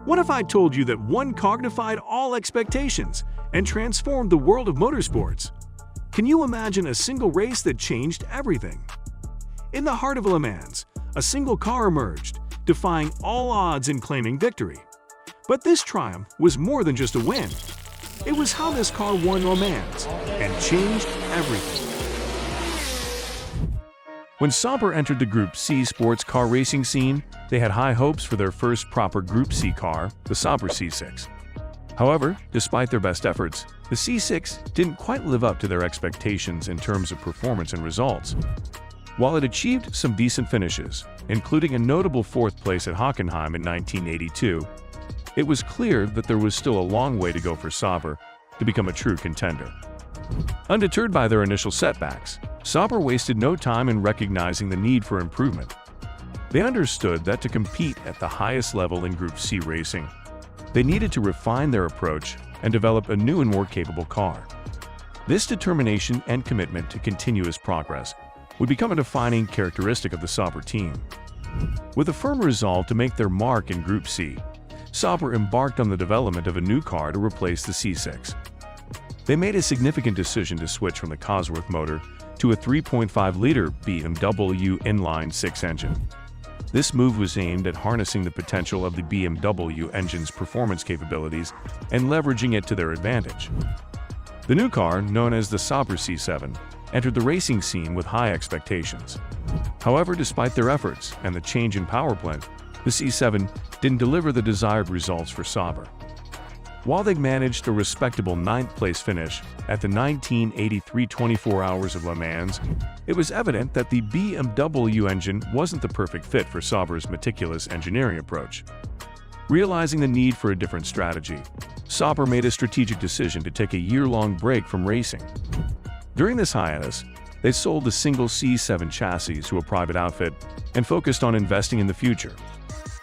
What if I told you that one car defied all expectations and transformed the world of motorsports? Can you imagine a single race that changed everything? In the heart of Le Mans, a single car emerged, defying all odds and claiming victory. But this triumph was more than just a win. It was how this car won Le Mans and changed everything. When Sauber entered the Group C sports car racing scene, they had high hopes for their first proper Group C car, the Sauber C6. However, despite their best efforts, the C6 didn't quite live up to their expectations in terms of performance and results. While it achieved some decent finishes, including a notable fourth place at Hockenheim in 1982, it was clear that there was still a long way to go for Sauber to become a true contender. Undeterred by their initial setbacks, Sauber wasted no time in recognizing the need for improvement. They understood that to compete at the highest level in Group C racing, they needed to refine their approach and develop a new and more capable car. This determination and commitment to continuous progress would become a defining characteristic of the Sauber team. With a firm resolve to make their mark in Group C, Sauber embarked on the development of a new car to replace the C6. They made a significant decision to switch from the Cosworth motor to a 3.5-liter BMW inline-six engine. This move was aimed at harnessing the potential of the BMW engine's performance capabilities and leveraging it to their advantage. The new car, known as the Sauber C7, entered the racing scene with high expectations. However, despite their efforts and the change in power plant, the C7 didn't deliver the desired results for Sauber. While they managed a respectable 9th-place finish at the 1983 24 Hours of Le Mans, it was evident that the BMW engine wasn't the perfect fit for Sauber's meticulous engineering approach. Realizing the need for a different strategy, Sauber made a strategic decision to take a year-long break from racing. During this hiatus, they sold the single C7 chassis to a private outfit and focused on investing in the future.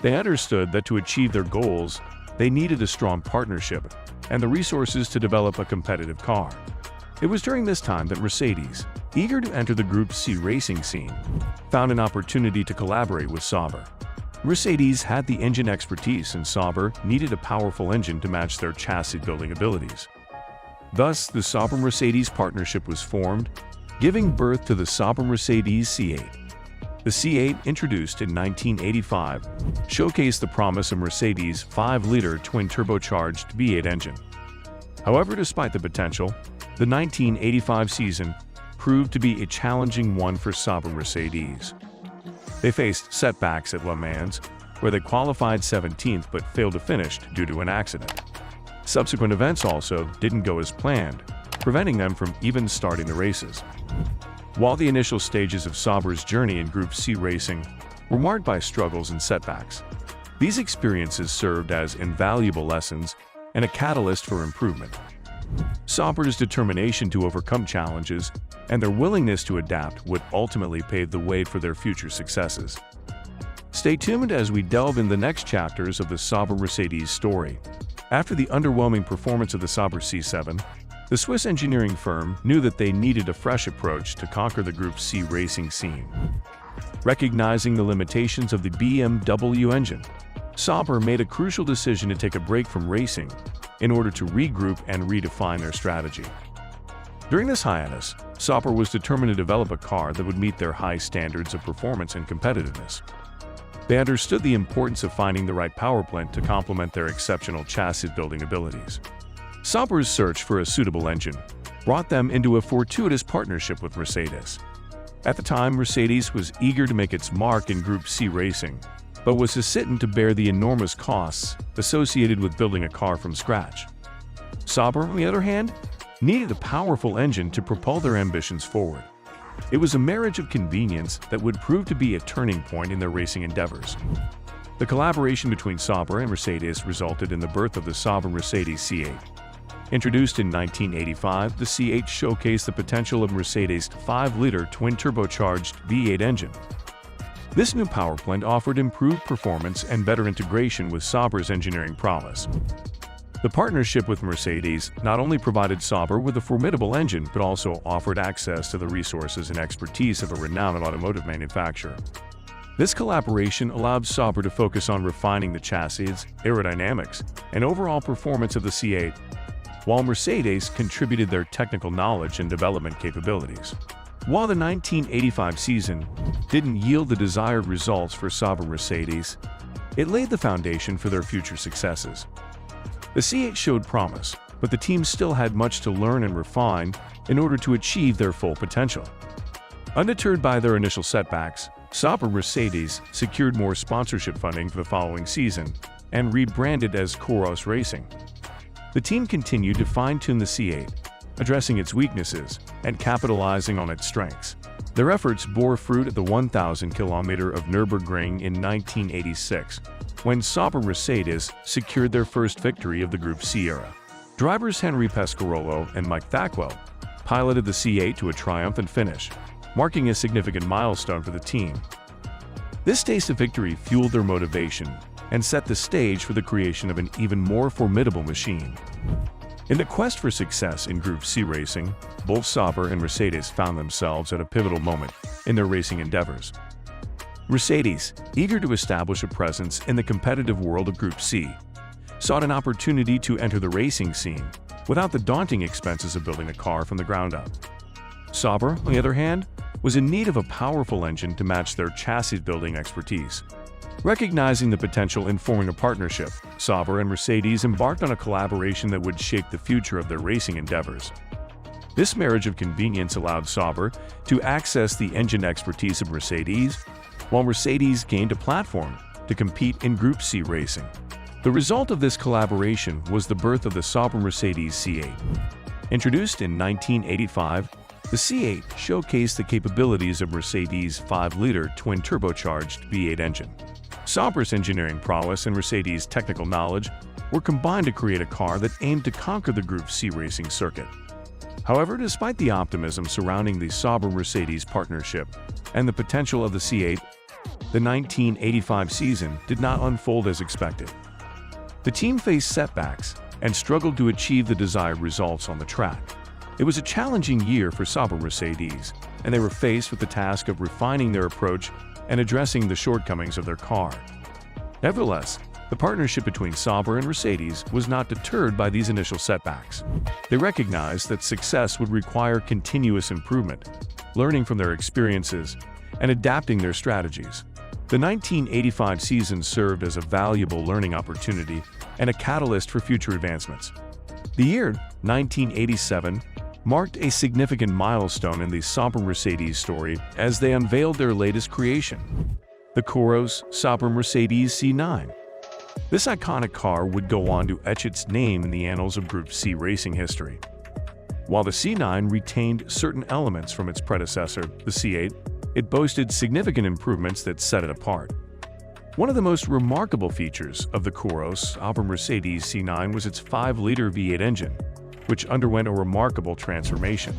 They understood that to achieve their goals, they needed a strong partnership and the resources to develop a competitive car. It was during this time that Mercedes, eager to enter the Group C racing scene, found an opportunity to collaborate with Sauber. Mercedes had the engine expertise and Sauber needed a powerful engine to match their chassis building abilities. Thus, the Sauber-Mercedes partnership was formed, giving birth to the Sauber-Mercedes C8. The C8, introduced in 1985, showcased the promise of Mercedes' 5-liter twin-turbocharged V8 engine. However, despite the potential, the 1985 season proved to be a challenging one for Sauber-Mercedes. They faced setbacks at Le Mans, where they qualified 17th but failed to finish due to an accident. Subsequent events also didn't go as planned, preventing them from even starting the races. While the initial stages of Sauber's journey in Group C racing were marked by struggles and setbacks, these experiences served as invaluable lessons and a catalyst for improvement. Sauber's determination to overcome challenges and their willingness to adapt would ultimately pave the way for their future successes. Stay tuned as we delve in the next chapters of the Sauber-Mercedes story. After the underwhelming performance of the Sauber C7, the Swiss engineering firm knew that they needed a fresh approach to conquer the Group C racing scene. Recognizing the limitations of the BMW engine, Sauber made a crucial decision to take a break from racing in order to regroup and redefine their strategy. During this hiatus, Sauber was determined to develop a car that would meet their high standards of performance and competitiveness. They understood the importance of finding the right power plant to complement their exceptional chassis building abilities. Sauber's search for a suitable engine brought them into a fortuitous partnership with Mercedes. At the time, Mercedes was eager to make its mark in Group C racing, but was hesitant to bear the enormous costs associated with building a car from scratch. Sauber, on the other hand, needed a powerful engine to propel their ambitions forward. It was a marriage of convenience that would prove to be a turning point in their racing endeavors. The collaboration between Sauber and Mercedes resulted in the birth of the Sauber-Mercedes C8. Introduced in 1985, the C8 showcased the potential of Mercedes' 5-liter twin-turbocharged V8 engine. This new power plant offered improved performance and better integration with Sauber's engineering prowess. The partnership with Mercedes not only provided Sauber with a formidable engine but also offered access to the resources and expertise of a renowned automotive manufacturer. This collaboration allowed Sauber to focus on refining the chassis, aerodynamics, and overall performance of the C8, while Mercedes contributed their technical knowledge and development capabilities. While the 1985 season didn't yield the desired results for Sauber Mercedes, it laid the foundation for their future successes. The C8 showed promise, but the team still had much to learn and refine in order to achieve their full potential. Undeterred by their initial setbacks, Sauber Mercedes secured more sponsorship funding for the following season and rebranded as Coros Racing. The team continued to fine-tune the C8, addressing its weaknesses and capitalizing on its strengths. Their efforts bore fruit at the 1,000 km of Nürburgring in 1986, when Sauber Mercedes secured their first victory of the Group C era. Drivers Henry Pescarolo and Mike Thackwell piloted the C8 to a triumphant finish, marking a significant milestone for the team. This taste of victory fueled their motivation and set the stage for the creation of an even more formidable machine. In the quest for success in Group C racing, both Sauber and Mercedes found themselves at a pivotal moment in their racing endeavors. Mercedes, eager to establish a presence in the competitive world of Group C, sought an opportunity to enter the racing scene without the daunting expenses of building a car from the ground up. Sauber, on the other hand, was in need of a powerful engine to match their chassis-building expertise. Recognizing the potential in forming a partnership, Sauber and Mercedes embarked on a collaboration that would shape the future of their racing endeavors. This marriage of convenience allowed Sauber to access the engine expertise of Mercedes, while Mercedes gained a platform to compete in Group C racing. The result of this collaboration was the birth of the Sauber Mercedes C8. Introduced in 1985, the C8 showcased the capabilities of Mercedes' 5-liter twin-turbocharged V8 engine. Sauber's engineering prowess and Mercedes' technical knowledge were combined to create a car that aimed to conquer the Group C racing circuit. However, despite the optimism surrounding the Sauber-Mercedes partnership and the potential of the C8, the 1985 season did not unfold as expected. The team faced setbacks and struggled to achieve the desired results on the track. It was a challenging year for Sauber Mercedes, and they were faced with the task of refining their approach and addressing the shortcomings of their car. Nevertheless, the partnership between Sauber and Mercedes was not deterred by these initial setbacks. They recognized that success would require continuous improvement, learning from their experiences, and adapting their strategies. The 1985 season served as a valuable learning opportunity and a catalyst for future advancements. The year 1987 marked a significant milestone in the Sauber Mercedes story as they unveiled their latest creation, the Coros Sauber Mercedes C9. This iconic car would go on to etch its name in the annals of Group C racing history. While the C9 retained certain elements from its predecessor, the C8, it boasted significant improvements that set it apart. One of the most remarkable features of the Coros Sauber Mercedes C9 was its 5-liter V8 engine, which underwent a remarkable transformation.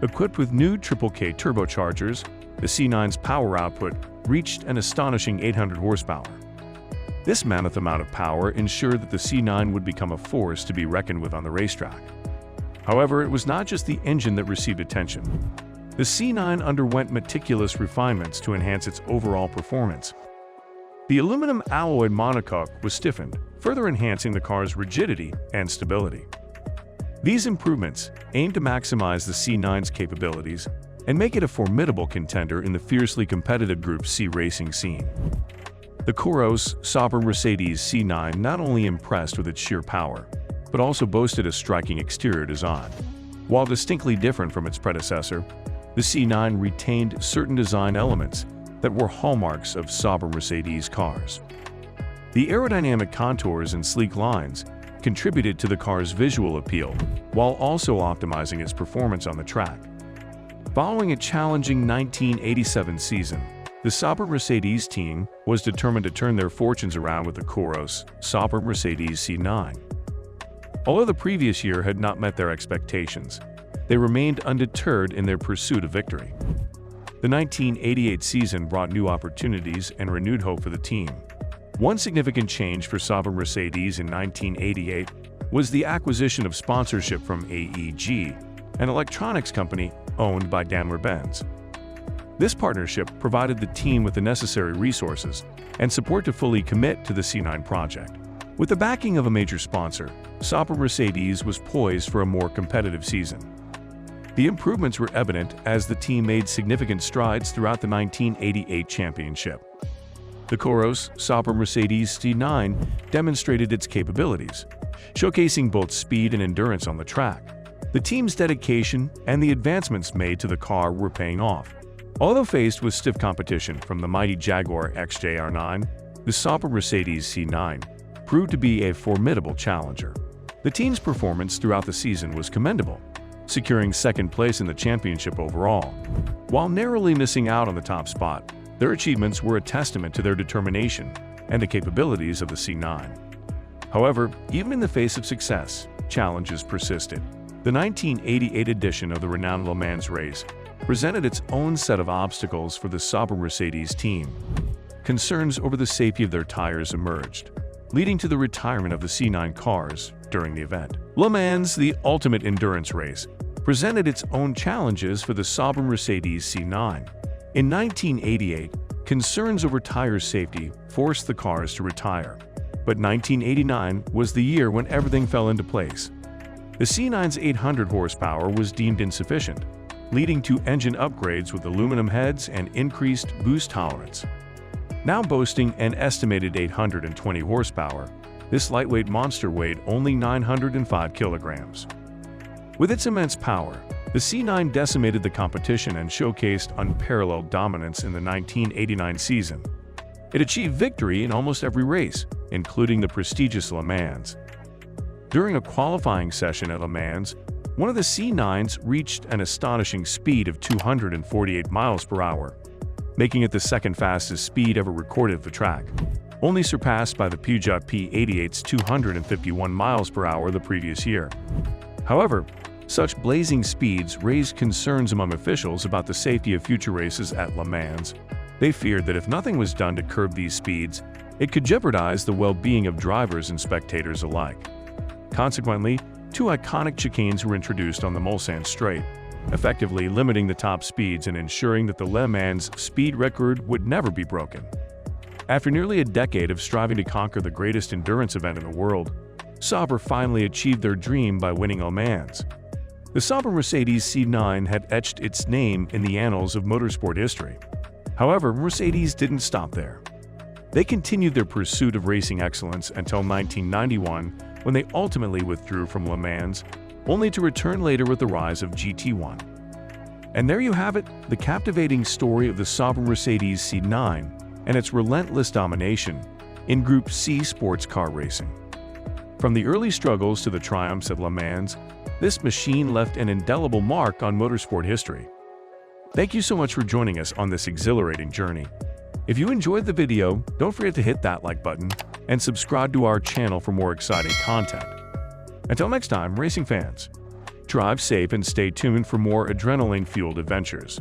Equipped with new Triple K turbochargers, the C9's power output reached an astonishing 800 horsepower. This mammoth amount of power ensured that the C9 would become a force to be reckoned with on the racetrack. However, it was not just the engine that received attention. The C9 underwent meticulous refinements to enhance its overall performance. The aluminum alloy monocoque was stiffened, further enhancing the car's rigidity and stability. These improvements aimed to maximize the C9's capabilities and make it a formidable contender in the fiercely competitive Group C racing scene. The Coros Sauber Mercedes C9 not only impressed with its sheer power, but also boasted a striking exterior design. While distinctly different from its predecessor, the C9 retained certain design elements that were hallmarks of Sauber Mercedes cars. The aerodynamic contours and sleek lines contributed to the car's visual appeal, while also optimizing its performance on the track. Following a challenging 1987 season, the Sauber Mercedes team was determined to turn their fortunes around with the Coros Sauber Mercedes C9. Although the previous year had not met their expectations, they remained undeterred in their pursuit of victory. The 1988 season brought new opportunities and renewed hope for the team. One significant change for Sauber Mercedes in 1988 was the acquisition of sponsorship from AEG, an electronics company owned by Daimler-Benz. This partnership provided the team with the necessary resources and support to fully commit to the C9 project. With the backing of a major sponsor, Sauber Mercedes was poised for a more competitive season. The improvements were evident as the team made significant strides throughout the 1988 championship. The Coros Sauber Mercedes C9 demonstrated its capabilities, showcasing both speed and endurance on the track. The team's dedication and the advancements made to the car were paying off. Although faced with stiff competition from the mighty Jaguar XJR9, the Sauber Mercedes C9 proved to be a formidable challenger. The team's performance throughout the season was commendable, securing second place in the championship overall. While narrowly missing out on the top spot, their achievements were a testament to their determination and the capabilities of the C9. However, even in the face of success, challenges persisted. The 1988 edition of the renowned Le Mans race presented its own set of obstacles for the Sauber Mercedes team. Concerns over the safety of their tires emerged, leading to the retirement of the C9 cars during the event. Le Mans, the ultimate endurance race, presented its own challenges for the Sauber Mercedes C9. In 1988, concerns over tire safety forced the cars to retire, but 1989 was the year when everything fell into place. The C9's 800 horsepower was deemed insufficient, leading to engine upgrades with aluminum heads and increased boost tolerance. Now boasting an estimated 820 horsepower, this lightweight monster weighed only 905 kilograms. With its immense power, the C9 decimated the competition and showcased unparalleled dominance in the 1989 season. It achieved victory in almost every race, including the prestigious Le Mans. During a qualifying session at Le Mans, one of the C9s reached an astonishing speed of 248 miles per hour, making it the second fastest speed ever recorded at the track, only surpassed by the Peugeot P88's 251 miles per hour the previous year. However, such blazing speeds raised concerns among officials about the safety of future races at Le Mans. They feared that if nothing was done to curb these speeds, it could jeopardize the well-being of drivers and spectators alike. Consequently, two iconic chicanes were introduced on the Mulsanne Straight, effectively limiting the top speeds and ensuring that the Le Mans speed record would never be broken. After nearly a decade of striving to conquer the greatest endurance event in the world, Sauber finally achieved their dream by winning Le Mans. The Sauber Mercedes C9 had etched its name in the annals of motorsport history. However, Mercedes didn't stop there. They continued their pursuit of racing excellence until 1991, when they ultimately withdrew from Le Mans, only to return later with the rise of GT1. And there you have it, the captivating story of the Sauber Mercedes C9 and its relentless domination in Group C sports car racing. From the early struggles to the triumphs at Le Mans, this machine left an indelible mark on motorsport history. Thank you so much for joining us on this exhilarating journey. If you enjoyed the video, don't forget to hit that like button and subscribe to our channel for more exciting content. Until next time, racing fans, drive safe and stay tuned for more adrenaline-fueled adventures.